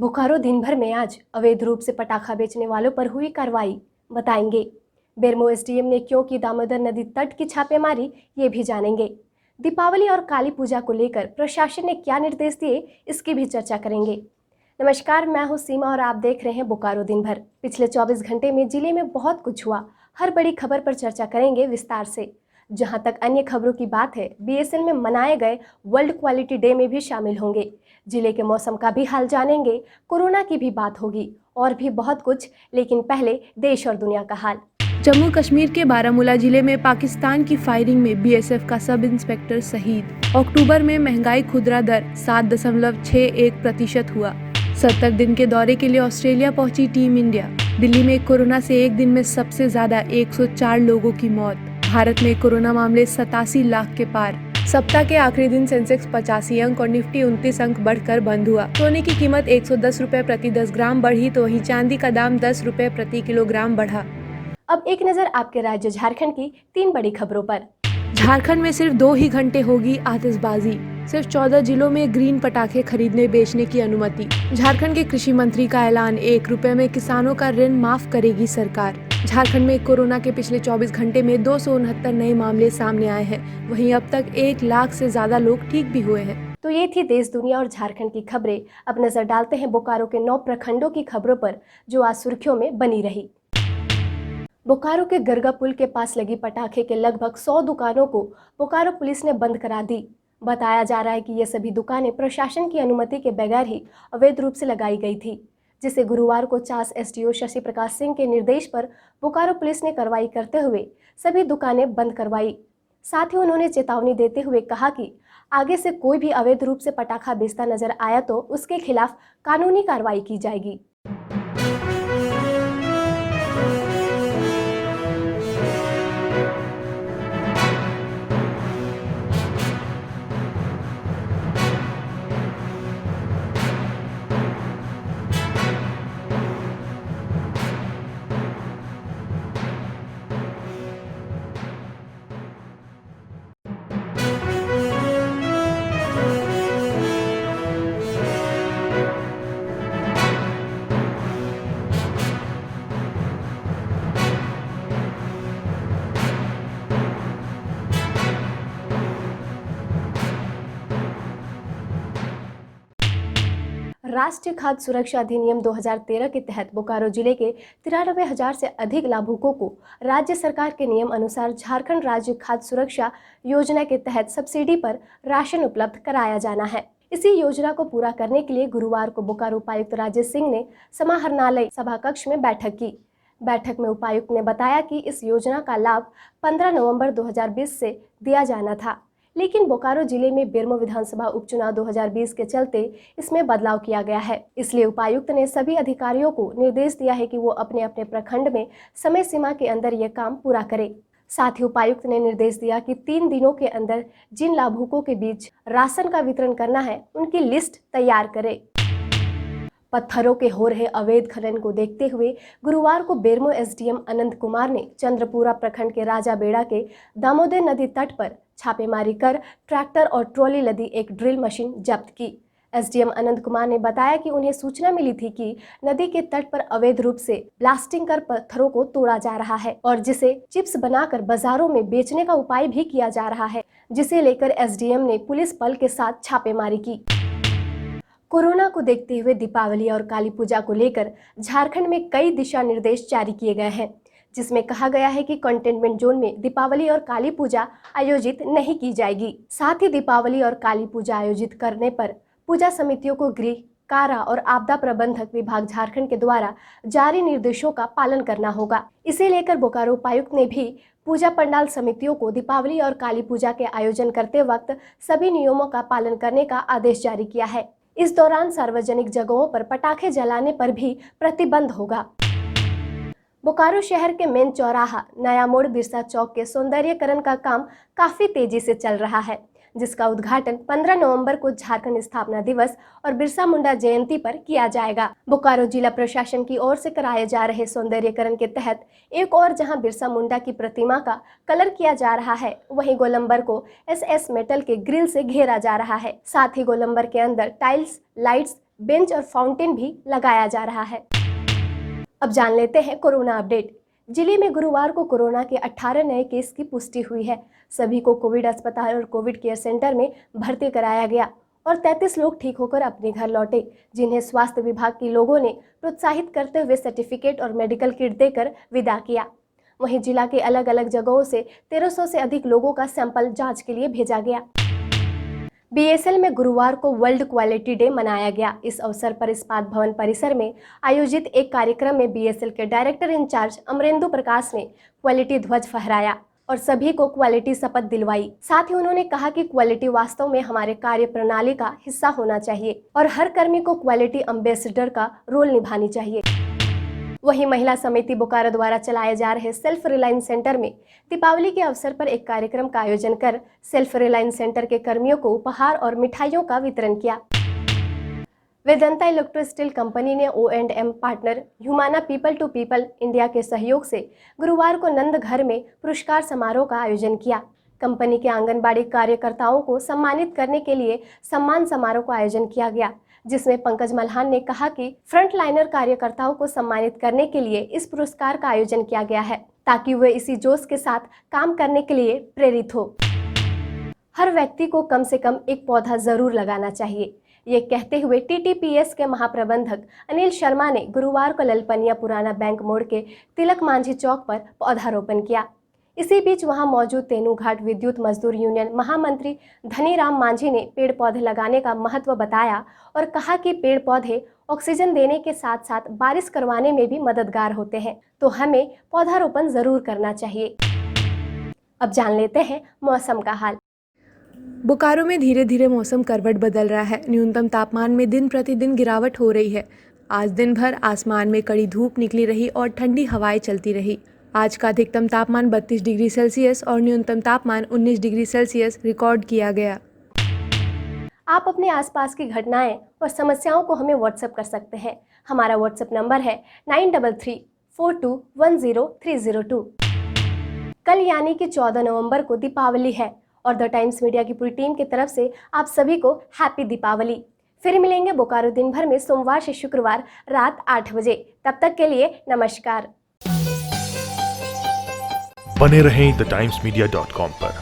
बोकारो दिन भर में आज अवैध रूप से पटाखा बेचने वालों पर हुई कार्रवाई बताएंगे। बेरमो एसडीएम ने क्यों की दामोदर नदी तट की छापेमारी, ये भी जानेंगे। दीपावली और काली पूजा को लेकर प्रशासन ने क्या निर्देश दिए, इसकी भी चर्चा करेंगे। नमस्कार, मैं हूं सीमा और आप देख रहे हैं बोकारो दिन भर। पिछले 24 घंटे में जिले में बहुत कुछ हुआ। हर बड़ी खबर पर चर्चा करेंगे विस्तार से। जहां तक अन्य खबरों की बात है, बीएसएल में मनाए गए वर्ल्ड क्वालिटी डे में भी शामिल होंगे। जिले के मौसम का भी हाल जानेंगे, कोरोना की भी बात होगी और भी बहुत कुछ। लेकिन पहले देश और दुनिया का हाल। जम्मू कश्मीर के बारामूला जिले में पाकिस्तान की फायरिंग में बीएसएफ का सब इंस्पेक्टर शहीद। अक्टूबर में महंगाई खुदरा दर 7.61% हुआ। 70 दिन के दौरे के लिए ऑस्ट्रेलिया पहुंची टीम इंडिया। दिल्ली में कोरोना से एक दिन में सबसे ज्यादा 104 लोगों की मौत। भारत में कोरोना मामले 87 लाख के पार। सप्ताह के आखिरी दिन सेंसेक्स 85 अंक और निफ्टी 29 अंक बढ़कर बंद हुआ। सोने की कीमत 110 रुपए प्रति 10 ग्राम बढ़ी तो वहीं चांदी का दाम 10 रुपए प्रति किलोग्राम बढ़ा। अब एक नजर आपके राज्य झारखंड की 3 बड़ी खबरों पर। झारखंड में सिर्फ 2 ही घंटे होगी आतिशबाजी। सिर्फ 14 जिलों में ग्रीन पटाखे खरीदने बेचने की अनुमति। झारखंड के कृषि मंत्री का ऐलान, 1 रुपए में किसानों का ऋण माफ करेगी सरकार। झारखंड में कोरोना के पिछले 24 घंटे में 269 नए मामले सामने आए हैं। वहीं अब तक 1 लाख से ज्यादा लोग ठीक भी हुए हैं। तो ये थी देश, दुनिया और झारखंड की खबरें। अब नजर डालते हैं बोकारो के 9 प्रखंडों की खबरों पर, जो आज सुर्खियों में बनी रही। बोकारो के गरगा पुल के पास लगी पटाखे के लगभग 100 दुकानों को बोकारो पुलिस ने बंद करा दी। बताया जा रहा है कि ये सभी दुकानें प्रशासन की अनुमति के बगैर ही अवैध रूप से लगाई गई थी, जिसे गुरुवार को चास एसडीओ शशि प्रकाश सिंह के निर्देश पर बोकारो पुलिस ने कार्रवाई करते हुए सभी दुकानें बंद करवाई। साथ ही उन्होंने चेतावनी देते हुए कहा कि आगे से कोई भी अवैध रूप से पटाखा बेचता नजर आया तो उसके खिलाफ कानूनी कार्रवाई की जाएगी। राष्ट्रीय खाद्य सुरक्षा अधिनियम 2013 के तहत बोकारो जिले के 93,000 से अधिक लाभुकों को राज्य सरकार के नियम अनुसार झारखंड राज्य खाद्य सुरक्षा योजना के तहत सब्सिडी पर राशन उपलब्ध कराया जाना है। इसी योजना को पूरा करने के लिए गुरुवार को बोकारो उपायुक्त राजेश सिंह ने समाहरणालय सभा कक्ष में बैठक की। बैठक में उपायुक्त ने बताया कि इस योजना का लाभ 15 नवंबर 2020 से दिया जाना था, लेकिन बोकारो जिले में बेरमो विधानसभा उपचुनाव 2020 के चलते इसमें बदलाव किया गया है। इसलिए उपायुक्त ने सभी अधिकारियों को निर्देश दिया है कि वो अपने अपने प्रखंड में समय सीमा के अंदर यह काम पूरा करें। साथ ही उपायुक्त ने निर्देश दिया कि 3 दिनों के अंदर जिन लाभुकों के बीच राशन का वितरण करना है, उनकी लिस्ट तैयार करें। पत्थरों के हो रहे अवैध खनन को देखते हुए गुरुवार को बेरमो एसडीएम अनंत कुमार ने चंद्रपुरा प्रखंड के राजा बेड़ा के दामोदर नदी तट पर छापेमारी कर ट्रैक्टर और ट्रॉली लदी एक ड्रिल मशीन जब्त की। एसडीएम अनंत कुमार ने बताया कि उन्हें सूचना मिली थी कि नदी के तट पर अवैध रूप से ब्लास्टिंग कर पत्थरों को तोड़ा जा रहा है और जिसे चिप्स बनाकर बाजारों में बेचने का उपाय भी किया जा रहा है, जिसे लेकर एसडीएम ने पुलिस बल के साथ छापेमारी की। कोरोना को देखते हुए दीपावली और काली पूजा को लेकर झारखंड में कई दिशा निर्देश जारी किए गए हैं, जिसमें कहा गया है कि कंटेनमेंट जोन में दीपावली और काली पूजा आयोजित नहीं की जाएगी। साथ ही दीपावली और काली पूजा आयोजित करने पर पूजा समितियों को गृह, कारा और आपदा प्रबंधक विभाग झारखंड के द्वारा जारी निर्देशों का पालन करना होगा। इसे लेकर बोकारो उपायुक्त ने भी पूजा पंडाल समितियों को दीपावली और काली पूजा के आयोजन करते वक्त सभी नियमों का पालन करने का आदेश जारी किया है। इस दौरान सार्वजनिक जगहों पर पटाखे जलाने पर भी प्रतिबंध होगा। बोकारो शहर के मेन चौराहा नया मोड़ बिरसा चौक के सौंदर्यीकरण का काम काफी तेजी से चल रहा है, जिसका उद्घाटन 15 नवंबर को झारखंड स्थापना दिवस और बिरसा मुंडा जयंती पर किया जाएगा। बोकारो जिला प्रशासन की ओर से कराए जा रहे सौंदर्यीकरण के तहत एक और जहां बिरसा मुंडा की प्रतिमा का कलर किया जा रहा है, वहीं गोलंबर को एसएस मेटल के ग्रिल से घेरा जा रहा है। साथ ही गोलंबर के अंदर टाइल्स, लाइट्स, बेंच और फाउंटेन भी लगाया जा रहा है। अब जान लेते हैं कोरोना अपडेट। जिले में गुरुवार को कोरोना के 18 नए केस की पुष्टि हुई है। सभी को कोविड अस्पताल और कोविड केयर सेंटर में भर्ती कराया गया और 33 लोग ठीक होकर अपने घर लौटे, जिन्हें स्वास्थ्य विभाग के लोगों ने प्रोत्साहित करते हुए सर्टिफिकेट और मेडिकल किट देकर विदा किया। वहीं जिला के अलग अलग जगहों से 1300 से अधिक लोगों का सैंपल जांच के लिए भेजा गया। बीएसएल में गुरुवार को वर्ल्ड क्वालिटी डे मनाया गया। इस अवसर पर इस्पात भवन परिसर में आयोजित एक कार्यक्रम में बीएसएल के डायरेक्टर इंचार्ज अमरेंदु प्रकाश ने क्वालिटी ध्वज फहराया और सभी को क्वालिटी शपथ दिलवाई। साथ ही उन्होंने कहा कि क्वालिटी वास्तव में हमारे कार्य प्रणाली का हिस्सा होना चाहिए और हर कर्मी को क्वालिटी एम्बेसडर का रोल निभानी चाहिए। वहीं महिला समिति बोकारो द्वारा चलाए जा रहे सेल्फ रिलायंस सेंटर में दीपावली के अवसर पर एक कार्यक्रम का आयोजन कर सेल्फ रिलायंस सेंटर के कर्मियों को उपहार और मिठाइयों का वितरण किया। वेदांता इलेक्ट्रो स्टील कंपनी ने O&M partner Humana People to People India के सहयोग से गुरुवार को नंद घर में पुरस्कार समारोह का आयोजन किया। कंपनी के आंगनबाड़ी कार्यकर्ताओं को सम्मानित करने के लिए सम्मान समारोह का आयोजन किया गया, जिसमें पंकज मल्हान ने कहा कि फ्रंटलाइनर कार्यकर्ताओं को सम्मानित करने के लिए इस पुरस्कार का आयोजन किया गया है ताकि वे इसी जोश के साथ काम करने के लिए प्रेरित हो। हर व्यक्ति को कम से कम एक पौधा जरूर लगाना चाहिए, ये कहते हुए टीटीपीएस के महाप्रबंधक अनिल शर्मा ने गुरुवार को ललपनिया पुराना बैंक मोड़ के तिलक मांझी चौक पर पौधारोपण किया। इसी बीच वहां मौजूद तेनूघाट विद्युत मजदूर यूनियन महामंत्री धनीराम मांझी ने पेड़ पौधे लगाने का महत्व बताया और कहा कि पेड़ पौधे ऑक्सीजन देने के साथ साथ बारिश करवाने में भी मददगार होते हैं, तो हमें पौधारोपण जरूर करना चाहिए। अब जान लेते हैं मौसम का हाल। बोकारो में धीरे धीरे मौसम करवट बदल रहा है। न्यूनतम तापमान में दिन प्रतिदिन गिरावट हो रही है। आज दिन भर आसमान में कड़ी धूप निकली रही और ठंडी हवाएं चलती रही। आज का अधिकतम तापमान 32 डिग्री सेल्सियस और न्यूनतम तापमान 19 डिग्री सेल्सियस रिकॉर्ड किया गया। आप अपने आसपास की घटनाएं और समस्याओं को हमें व्हाट्सएप कर सकते हैं। हमारा व्हाट्सएप नंबर है 9334210302। कल यानी कि 14 नवंबर को दीपावली है और द टाइम्स मीडिया की पूरी टीम की तरफ से आप सभी को हैप्पी दीपावली। फिर मिलेंगे बोकारो दिन भर में सोमवार से शुक्रवार रात 8 बजे। तब तक के लिए नमस्कार। बने रहें TheTimesMedia.com पर।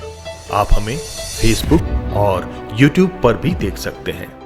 आप हमें Facebook और YouTube पर भी देख सकते हैं।